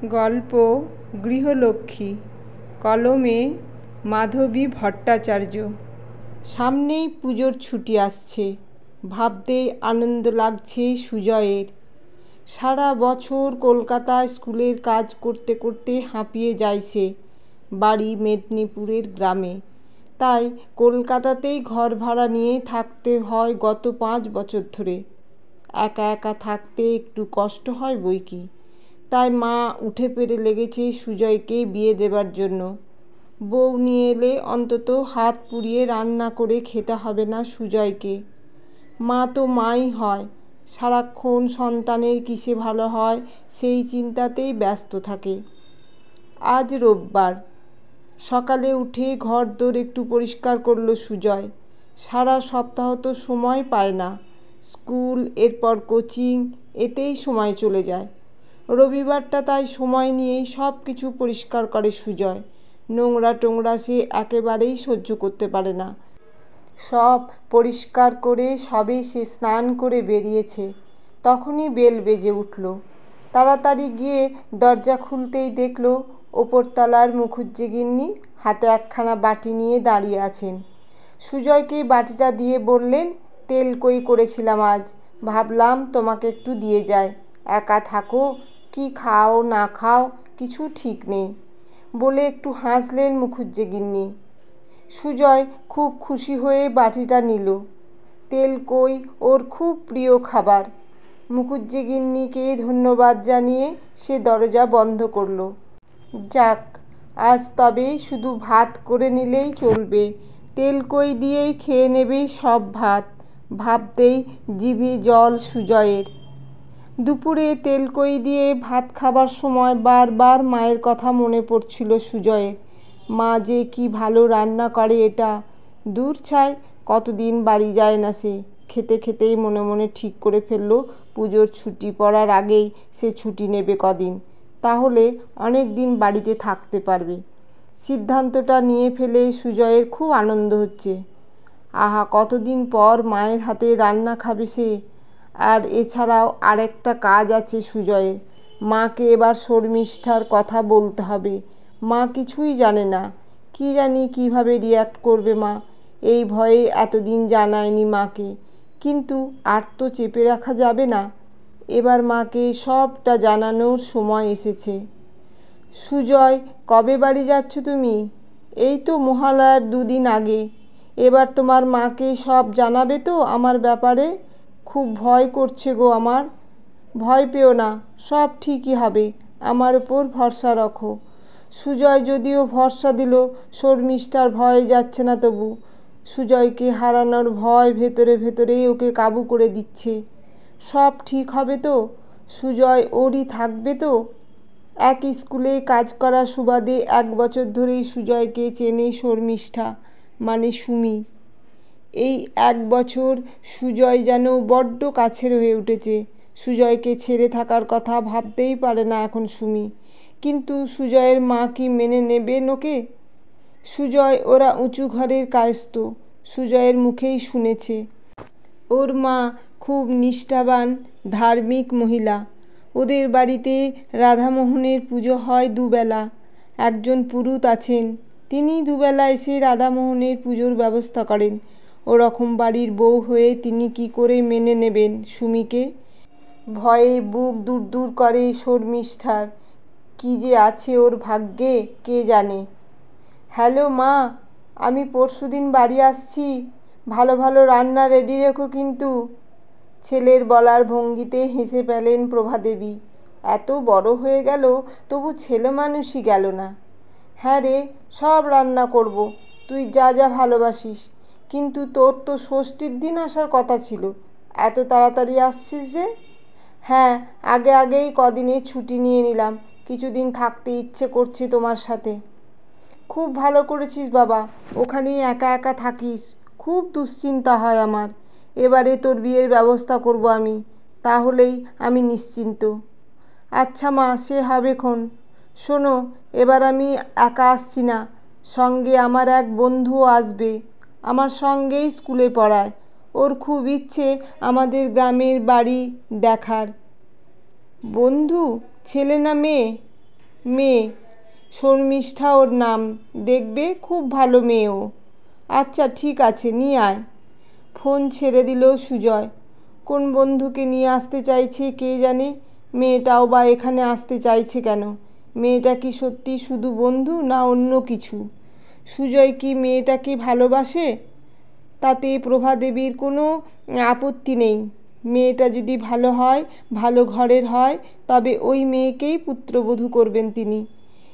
গল্প গৃহলক্ষ্মী, কলমে মাধবী ভট্টাচার্য। সামনেই পুজোর ছুটি আসছে, ভাবতেই আনন্দ লাগছে সুজয়ের। সারা বছর কলকাতায় স্কুলের কাজ করতে করতে হাঁপিয়ে যায় সে। বাড়ি মেদিনীপুরের গ্রামে, তাই কলকাতাতেই ঘর ভাড়া নিয়ে থাকতে হয় গত 5 বছর ধরে। একা একা থাকতে একটু কষ্ট হয় বৈকি, তাই মা উঠে পড়ে লেগেছে সুজয়কে বিয়ে দেবার জন্য। বউ নিয়ে এলে অন্তত হাত পুড়িয়ে রান্না করে খেতে হবে না সুজয়কে। মা তো মাই হয়, সারাক্ষণ সন্তানের কিসে ভালো হয় সেই চিন্তাতেই ব্যস্ত থাকে। আজ রোববার সকালে উঠে ঘরদোর একটু পরিষ্কার করলো সুজয়। সারা সপ্তাহ তো সময় পায় না, স্কুল, এরপর কোচিং, এতেই সময় চলে যায়। রবিবারটা তাই সময় নিয়েই সব কিছু পরিষ্কার করে সুজয়। নোংরা টোংরা সে একেবারেই সহ্য করতে পারে না। সব পরিষ্কার করে সবে সে স্নান করে বেরিয়েছে, তখনই বেল বেজে উঠল। তাড়াতাড়ি গিয়ে দরজা খুলতেই দেখল ওপরতলার মুখুজ্জেগিন্নি হাতে একখানা বাটি নিয়ে দাঁড়িয়ে আছেন। সুজয়কে বাটিটা দিয়ে বললেন, তেল কই করেছিলাম আজ, ভাবলাম তোমাকে একটু দিয়ে যায়। একা থাকো, কি খাও না খাও কিছু ঠিক নেই, বলে একটু হাসলেন মুখুজ্জেগিন্নি। সুজয় খুব খুশি হয়ে বাটিটা নিল। তেল কই ওর খুব প্রিয় খাবার। মুখুজ্জেগিন্নিকে ধন্যবাদ জানিয়ে সে দরজা বন্ধ করল। যাক, আজ তবে শুধু ভাত করে নিলেই চলবে, তেল কই দিয়েই খেয়ে নেবে সব ভাত, ভাবতেই জিভে জল সুজয়ের। দুপুরে তেল কই দিয়ে ভাত খাবার সময় বারবার মায়ের কথা মনে পড়ছিল সুজয়ের। মা যে কি ভালো রান্না করে এটা, দূর ছাই, কতদিন বাড়ি যায় না সে। খেতে খেতেই মনে মনে ঠিক করে ফেলল পুজোর ছুটি পড়ার আগেই সে ছুটি নেবে কদিন, তাহলে অনেক দিন বাড়িতে থাকতে পারবে। সিদ্ধান্তটা নিয়ে ফেলে সুজয়ের খুব আনন্দ হচ্ছে। আহা, কতদিন পর মায়ের হাতে রান্না খাবে সে। আর এছাড়াও আরেকটা কাজ আছে সুজয়ের, মাকে এবার শর্মিষ্ঠার কথা বলতে হবে। মা কিছুই জানে না, কি জানি কিভাবে রিয়্যাক্ট করবে মা, এই ভয়ে এতদিন জানায়নি মাকে। কিন্তু আর তো চেপে রাখা যাবে না, এবার মাকে সবটা জানানোর সময় এসেছে। সুজয়, কবে বাড়ি যাচ্ছ তুমি? এই তো মহালয়ার 2 দিন আগে। এবার তোমার মাকে সব জানাবে তো আমার ব্যাপারে? খুব ভয় করছে গো আমার। ভয় পেও না, সব ঠিকই হবে, আমার ওপর ভরসা রাখো। সুজয় যদিও ভরসা দিল, শর্মিষ্ঠার ভয়ে যাচ্ছে না তবু। সুজয়কে হারানোর ভয় ভেতরে ভেতরেই ওকে কাবু করে দিচ্ছে। সব ঠিক হবে তো? সুজয় ওরই থাকবে তো? এক স্কুলে কাজ করার সুবাদে 1 বছর ধরেই সুজয়কে চেনে শর্মিষ্ঠা, মানে সুমি। এই 1 বছর সুজয় যেন বড্ড কাছের হয়ে উঠেছে। সুজয়কে ছেড়ে থাকার কথা ভাবতেই পারে না এখন সুমি। কিন্তু সুজয়ের মা কি মেনে নেবেন ওকে? সুজয় ওরা উঁচু ঘরের কায়স্থ, সুজয়ের মুখেই শুনেছে। ওর মা খুব নিষ্ঠাবান ধার্মিক মহিলা। ওদের বাড়িতে রাধামোহনের পুজো হয় 2 বেলা। একজন পুরুত আছেন, তিনি 2 বেলা এসে রাধামোহনের পুজোর ব্যবস্থা করেন। ওরকম বাড়ির বউ হয়ে তিনি কি করে মেনে নেবেন সুমিকে? ভয়ে বুক দূর দূর করে শর্মিষ্ঠার। কি যে আছে ওর ভাগ্যে কে জানে। হ্যালো মা, আমি পরশুদিন বাড়ি আসছি, ভালো ভালো রান্না রেডি রেখো কিন্তু। ছেলের বলার ভঙ্গিতে হেসে পেলেন প্রভাদেবী। এত বড় হয়ে গেল তবু ছেলে মানুষই গেল না। হ্যাঁ রে, সব রান্না করব, তুই যা যা ভালোবাসিস। কিন্তু তোর তো ষষ্ঠীর দিন আসার কথা ছিল, এত তাড়াতাড়ি আসছিস যে? হ্যাঁ, আগেই কদিনের ছুটি নিয়ে নিলাম, কিছুদিন থাকতে ইচ্ছে করছে তোমার সাথে। খুব ভালো করেছিস বাবা, ওখানেই একা একা থাকিস, খুব দুশ্চিন্তা হয় আমার। এবারে তোর বিয়ের ব্যবস্থা করব আমি, তাহলেই আমি নিশ্চিন্ত। আচ্ছা মা, সে হবেক্ষণ। শোনো, এবার আমি একা আসছি না, সঙ্গে আমার এক বন্ধুও আসবে, আমার সঙ্গেই স্কুলে পড়ায়। ওর খুব ইচ্ছে আমাদের গ্রামের বাড়ি দেখার। বন্ধু, ছেলে না মেয়ে? মেয়ে, শর্মিষ্ঠা ওর নাম, দেখবে খুব ভালো মেয়ে ও। আচ্ছা ঠিক আছে, নিয়ে আয়। ফোন ছেড়ে দিল সুজয়। কোন বন্ধুকে নিয়ে আসতে চাইছে কে জানে, মেয়েটাও বা এখানে আসতে চাইছে কেন? মেয়েটা কি সত্যি শুধু বন্ধু না অন্য কিছু? সুজয় কি মেয়েটাকে ভালোবাসে? তাতে প্রভাদেবীর কোনো আপত্তি নেই। মেয়েটা যদি ভালো হয়, ভালো ঘরের হয়, তবে ওই মেয়েকেই পুত্রবধূ করবেন তিনি।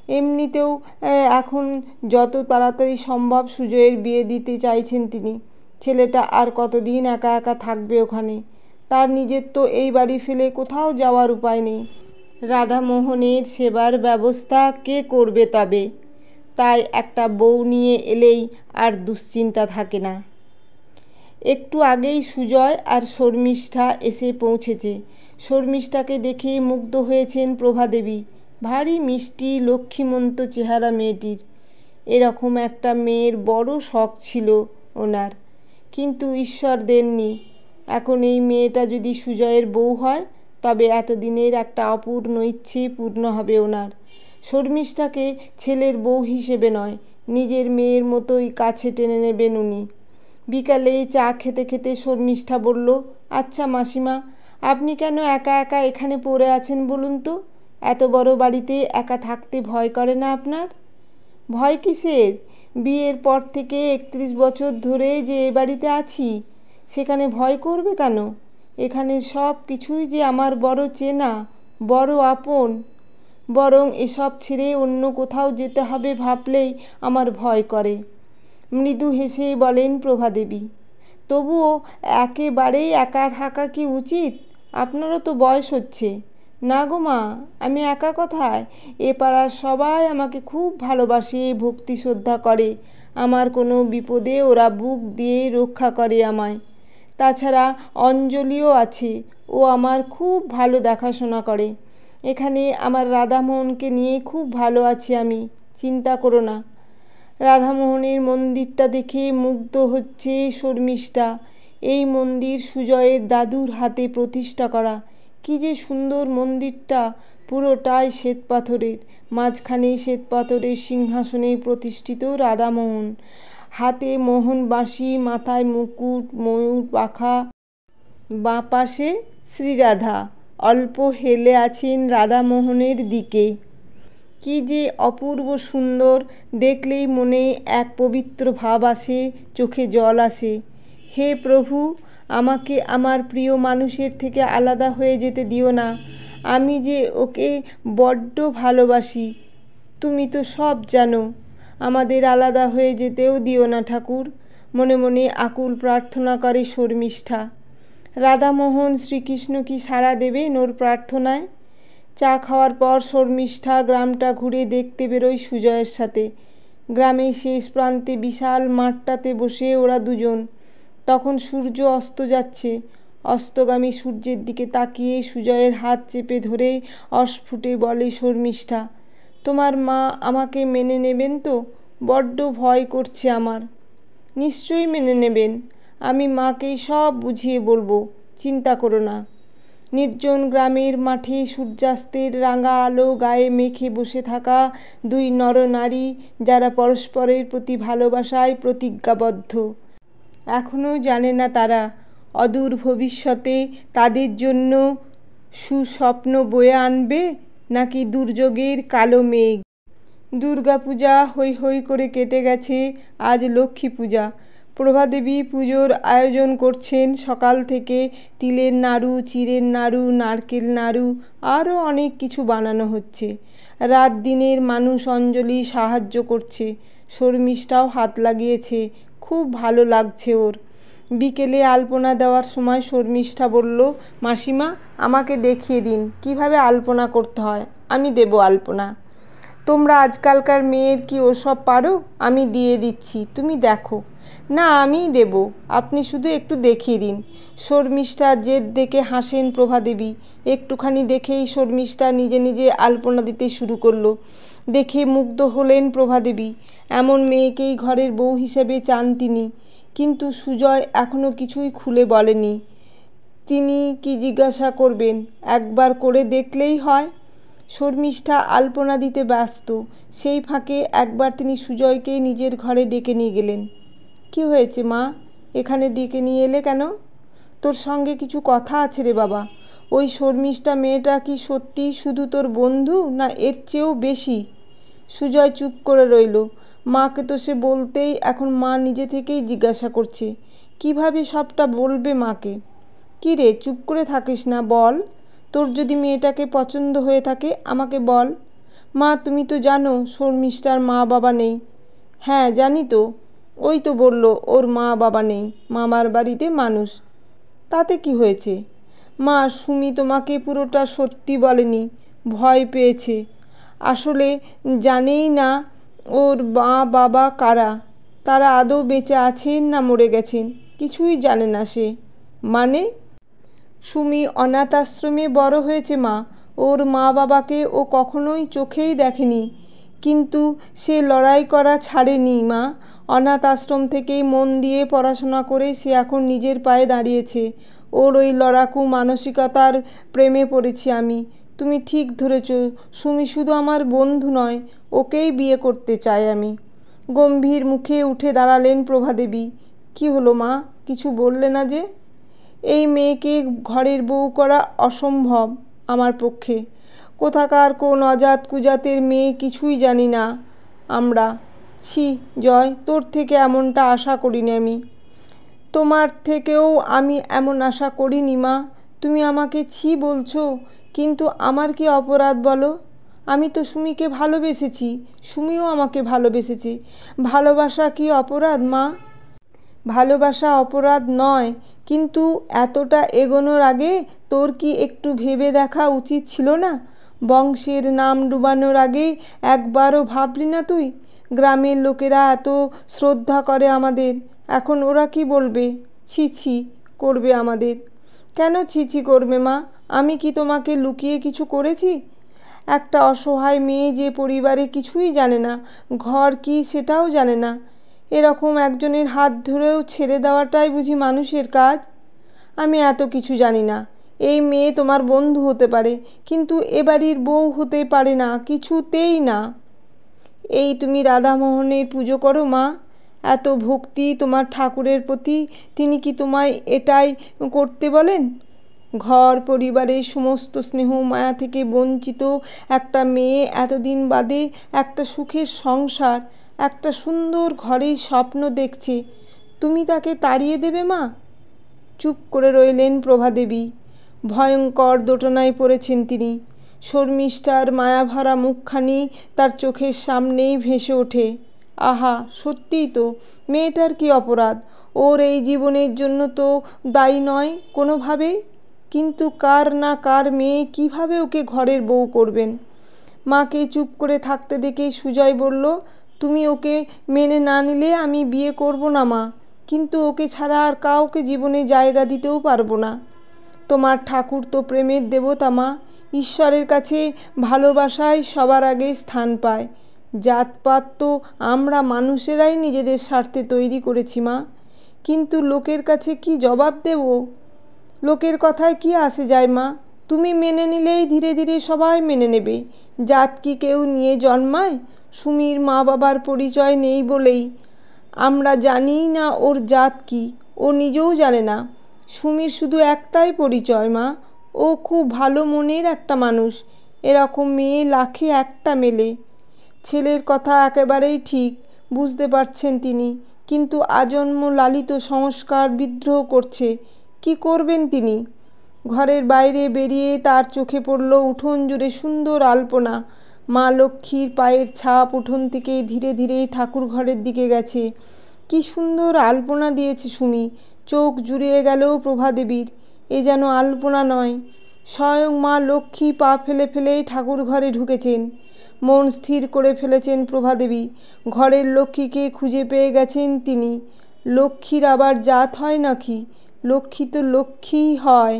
এমনিতেও এখন যত তাড়াতাড়ি সম্ভব সুজয়ের বিয়ে দিতে চাইছেন তিনি। ছেলেটা আর কতদিন একা একা থাকবে ওখানে? তার নিজের তো এই বাড়ি ফেলে কোথাও যাওয়ার উপায় নেই। রাধামোহনের সেবার ব্যবস্থা কে করবে তবে? তাই একটা বউ নিয়ে এলেই আর দুশ্চিন্তা থাকে না। একটু আগেই সুজয় আর শর্মিষ্ঠা এসে পৌঁছেছে। শর্মিষ্ঠাকে দেখে মুগ্ধ হয়েছেন প্রভাদেবী। ভারী মিষ্টি লক্ষ্মীমন্ত চেহারা মেয়েটির। এরকম একটা মেয়ের বড় শখ ছিল ওনার, কিন্তু ঈশ্বর দেননি। এখন এই মেয়েটা যদি সুজয়ের বউ হয়, তবে এতদিনের একটা অপূর্ণ ইচ্ছে পূর্ণ হবে ওনার। শর্মিষ্ঠাকে ছেলের বউ হিসেবে নয়, নিজের মেয়ের মতোই কাছে টেনে নেবেন উনি। বিকালে চা খেতে খেতে শর্মিষ্ঠা বলল, আচ্ছা মাসিমা, আপনি কেন একা একা এখানে পড়ে আছেন বলুন তো? এত বড় বাড়িতে একা থাকতে ভয় করে না আপনার? ভয় কিসের? বিয়ের পর থেকে 31 বছর ধরে যে এ বাড়িতে আছি, সেখানে ভয় করবে কেন? এখানে সব কিছুই যে আমার বড় চেনা, বড় আপন। বরং এসব ছেড়ে অন্য কোথাও যেতে হবে ভাবলেই আমার ভয় করে। মৃদু হেসে বলেন প্রভাদেবী। তবুও একেবারেই একা থাকা কি উচিত? আপনারও তো বয়স হচ্ছে। না গো মা, আমি একা কোথায়? এ পাড়ার সবাই আমাকে খুব ভালোবাসে, ভক্তি শ্রদ্ধা করে। আমার কোনো বিপদে ওরা বুক দিয়ে রক্ষা করে আমায়। তাছাড়া অঞ্জলিও আছে, ও আমার খুব ভালো দেখাশোনা করে। এখানে আমার রাধামোহনকে নিয়ে খুব ভালো আছি আমি, চিন্তা করো না। রাধামোহনের মন্দিরটা দেখে মুগ্ধ হচ্ছে শর্মিষ্ঠা। এই মন্দির সুজয়ের দাদুর হাতে প্রতিষ্ঠা করা। কি যে সুন্দর মন্দিরটা, পুরোটাই শ্বেতপাথরের। মাঝখানে শ্বেতপাথরের সিংহাসনে প্রতিষ্ঠিত রাধামোহন, হাতে মোহন বাঁশি, মাথায় মুকুট, ময়ূর পাখা। বাঁ পাশে শ্রীরাধা অল্প হেলে আছেন রাধামোহনের দিকে। কি যে অপূর্ব সুন্দর! দেখলেই মনে এক পবিত্র ভাব আসে, চোখে জল আসে। হে প্রভু, আমাকে আমার প্রিয় মানুষের থেকে আলাদা হয়ে যেতে দিও না। আমি যে ওকে বড্ড ভালোবাসি, তুমি তো সব জানো। আমাদের আলাদা হয়ে যেতেও দিও না ঠাকুর, মনে মনে আকুল প্রার্থনা করে শর্মিষ্ঠা। রাধামোহন শ্রীকৃষ্ণ কি সাড়া দেবেন ওর প্রার্থনায়? চা খাওয়ার পর শর্মিষ্ঠা গ্রামটা ঘুরে দেখতে বেরোয় সুজয়ের সাথে। গ্রামের শেষ প্রান্তে বিশাল মাঠটাতে বসে ওরা দুজন। তখন সূর্য অস্ত যাচ্ছে। অস্তগামী সূর্যের দিকে তাকিয়ে সুজয়ের হাত চেপে ধরে অস্ফুটে বলে শর্মিষ্ঠা, তোমার মা আমাকে মেনে নেবেন তো? বড্ড ভয় করছে আমার। নিশ্চয়ই মেনে নেবেন, আমি মাকেই সব বুঝিয়ে বলবো, চিন্তা করো না। নির্জন গ্রামের মাঠে সূর্যাস্তের রাঙা আলো গায়ে মেখে বসে থাকা দুই নরনারী, যারা পরস্পরের প্রতি ভালোবাসায় প্রতিজ্ঞাবদ্ধ। এখনও জানে না তারা, অদূর ভবিষ্যতে তাদের জন্য সুস্বপ্ন বয়ে আনবে নাকি দুর্যোগের কালো মেঘ। দুর্গাপূজা হৈ হৈ করে কেটে গেছে, আজ লক্ষ্মী পূজা। প্রভাদেবী পুজোর আয়োজন করছেন সকাল থেকে। তিলের নাড়ু, চিড়ের নাড়ু, নারকেল নাড়ু, আরও অনেক কিছু বানানো হচ্ছে। রাত দিনের মানুষ অঞ্জলি সাহায্য করছে। শর্মিষ্ঠাও হাত লাগিয়েছে, খুব ভালো লাগছে ওর। বিকেলে আলপনা দেওয়ার সময় শর্মিষ্ঠা বলল, মাসিমা, আমাকে দেখিয়ে দিন কিভাবে আলপনা করতে হয়, আমি দেব আলপনা। তোমরা আজকালকার মেয়ের কি ওসব পারো? আমি দিয়ে দিচ্ছি, তুমি দেখো। না, আমিই দেব, আপনি শুধু একটু দেখিয়ে দিন। শর্মিষ্ঠা জেদ দেখে হাসেন প্রভাদেবী। একটুখানি দেখেই শর্মিষ্ঠা নিজে নিজে আলপনা দিতে শুরু করলো। দেখে মুগ্ধ হলেন প্রভাদেবী। এমন মেয়েকেই ঘরের বউ হিসেবে চান তিনি। কিন্তু সুজয় এখনও কিছুই খুলে বলেনি। তিনি কি জিজ্ঞাসা করবেন? একবার করে দেখলেই হয়। শর্মিষ্ঠা আলপনা দিতে ব্যস্ত। সেই ফাঁকে একবার তিনি সুজয়কে নিজের ঘরে ডেকে নিয়ে গেলেন। কি হয়েছে মা, এখানে ডেকে নিয়ে এলে কেন? তোর সঙ্গে কিছু কথা আছে রে বাবা। ওই শর্মিষ্ঠা মেয়েটা কি সত্যি শুধু তোর বন্ধু, না এর চেয়েও বেশি? সুজয় চুপ করে রইল। মাকে তো সে বলতেই এখন মা নিজে থেকেই জিজ্ঞাসা করছে। কিভাবে সবটা বলবে মাকে? কী রে, চুপ করে থাকিস না, বল। তোর যদি মেয়েটাকে পছন্দ হয়ে থাকে আমাকে বল। মা, তুমি তো জানো শর্মিষ্ঠার মা বাবা নেই। হ্যাঁ জানি তো, ওই তো বলল ওর মা বাবা নেই, মামার বাড়িতে মানুষ। তাতে কি হয়েছে? মা, সুমি তোমাকে পুরোটা সত্যি বলেনি, ভয় পেয়েছে। আসলে জানেই না ওর মা বাবা কারা, তারা আদৌ বেঁচে আছেন না মরে গেছেন, কিছুই জানে না সে। মানে? সুমি অনাথ আশ্রমে বড় হয়েছে মা, ওর মা বাবাকে ও কখনোই চোখেই দেখেনি। কিন্তু সে লড়াই করা ছাড়েনি মা। অনাথ আশ্রম থেকেই মন দিয়ে পড়াশোনা করে সে এখন নিজের পায়ে দাঁড়িয়েছে। ওর ওই লড়াকু মানসিকতার প্রেমে পড়েছি আমি। তুমি ঠিক ধরেছ, সুমি শুধু আমার বন্ধু নয়, ওকেই বিয়ে করতে চাই আমি। গম্ভীর মুখে উঠে দাঁড়ালেন প্রভাদেবী। কি হলো মা, কিছু বললে না যে? এই মেয়েকে ঘরের বউ করা অসম্ভব আমার পক্ষে। কোথাকার কোন অজাত কুজাতের মেয়ে, কিছুই জানি না আমরা। ছি জয়, তোর থেকে এমনটা আশা করিনি আমি। তোমার থেকেও আমি এমন আশা করিনি মা। তুমি আমাকে ছি বলছো, কিন্তু আমার কি অপরাধ বলো? আমি তো সুমিকে ভালোবেসেছি, সুমিও আমাকে ভালোবেসেছে। ভালোবাসা কি অপরাধ মা? ভালোবাসা অপরাধ নয়, কিন্তু এতটা এগোনোর আগে তোর কি একটু ভেবে দেখা উচিত ছিল না? বংশের নাম ডুবানোর আগে একবারও ভাবলি না তুই? গ্রামের লোকেরা এত শ্রদ্ধা করে আমাদের, এখন ওরা কি বলবে? ছি ছি করবে আমাদের। কেন ছি ছি করবে মা? আমি কি তোমাকে লুকিয়ে কিছু করেছি? একটা অসহায় মেয়ে যে পরিবারে কিছুই জানে না, ঘর কি সেটাও জানে না, এরকম একজনের হাত ধরেও ছেড়ে দেওয়াটাই বুঝি মানুষের কাজ? আমি এত কিছু জানি না। এই মেয়ে তোমার বন্ধু হতে পারে, কিন্তু এ বাড়ির বউ হতে পারে না, কিছুতেই না। এই তুমি রাধামোহনের পুজো করো মা, এত ভক্তি তোমার ঠাকুরের প্রতি, তিনি কি তোমায় এটাই করতে বলেন? ঘর পরিবারের সমস্ত স্নেহ মায়া থেকে বঞ্চিত একটা মেয়ে এতদিন বাদে একটা সুখের সংসার, একটা সুন্দর ঘরের স্বপ্ন দেখছে, তুমি তাকে তাড়িয়ে দেবে মা? চুপ করে রইলেন প্রভাদেবী। ভয়ঙ্কর দোটানায় পড়েছেন তিনি। শর্মিষ্ঠার মায়াভরা মুখখানি তার চোখের সামনেই ভেসে ওঠে। আহা, সত্যিই তো, মেয়েটার কি অপরাধ? ওর এই জীবনের জন্য তো দায়ী নয় কোনোভাবেই। কিন্তু কার না কার মেয়ে কিভাবে ওকে ঘরের বউ করবেন? মাকে চুপ করে থাকতে দেখে সুজয় বলল, তুমি ওকে মেনে না নিলে আমি বিয়ে করব না মা, কিন্তু ওকে ছাড়া আর কাউকে জীবনে জায়গা দিতেও পারবো না। তোমার ঠাকুর তো প্রেমের দেবতা মা, ঈশ্বরের কাছে ভালোবাসাই সবার আগে স্থান পায়। জাতপাত তো আমরা মানুষেরাই নিজেদের স্বার্থে তৈরি করেছি মা, কিন্তু লোকের কাছে কি জবাব দেব? লোকের কথায় কি আসে যায় মা? তুমি মেনে নিলেই ধীরে ধীরে সবাই মেনে নেবে। জাত কি কেউ নিয়ে জন্মায়? সুমির মা বাবার পরিচয় নেই বলেই আমরা জানি না ওর জাত কি, ও নিজেও জানে না। সুমির শুধু একটাই পরিচয় মা, ও খুব ভালো মনের একটা মানুষ। এরকম মেয়ে লাখে একটা মেলে। ছেলের কথা একেবারেই ঠিক, বুঝতে পারছেন তিনি, কিন্তু আজন্ম লালিত সংস্কার বিদ্রোহ করছে। কি করবেন তিনি? ঘরের বাইরে বেরিয়ে তার চোখে পড়ল উঠোন জুড়ে সুন্দর আলপনা। মা লক্ষ্মীর পায়ের ছাপ উঠোন থেকে ধীরে ধীরে ঠাকুর ঘরের দিকে গেছে। কি সুন্দর আলপনা দিয়েছে সুমি, চোখ জুড়িয়ে গেল প্রভাদেবীর। এ যেন আলপনা নয়, স্বয়ং মা লক্ষ্মী পা ফেলে ফেলেই ঠাকুর ঘরে ঢুকেছেন। মন স্থির করে ফেলেছেন প্রভাদেবী, ঘরের লক্ষ্মীকে খুঁজে পেয়ে গেছেন তিনি। লক্ষ্মীর আবার জাত হয় নাকি? লক্ষ্মী তো লক্ষ্মীই হয়।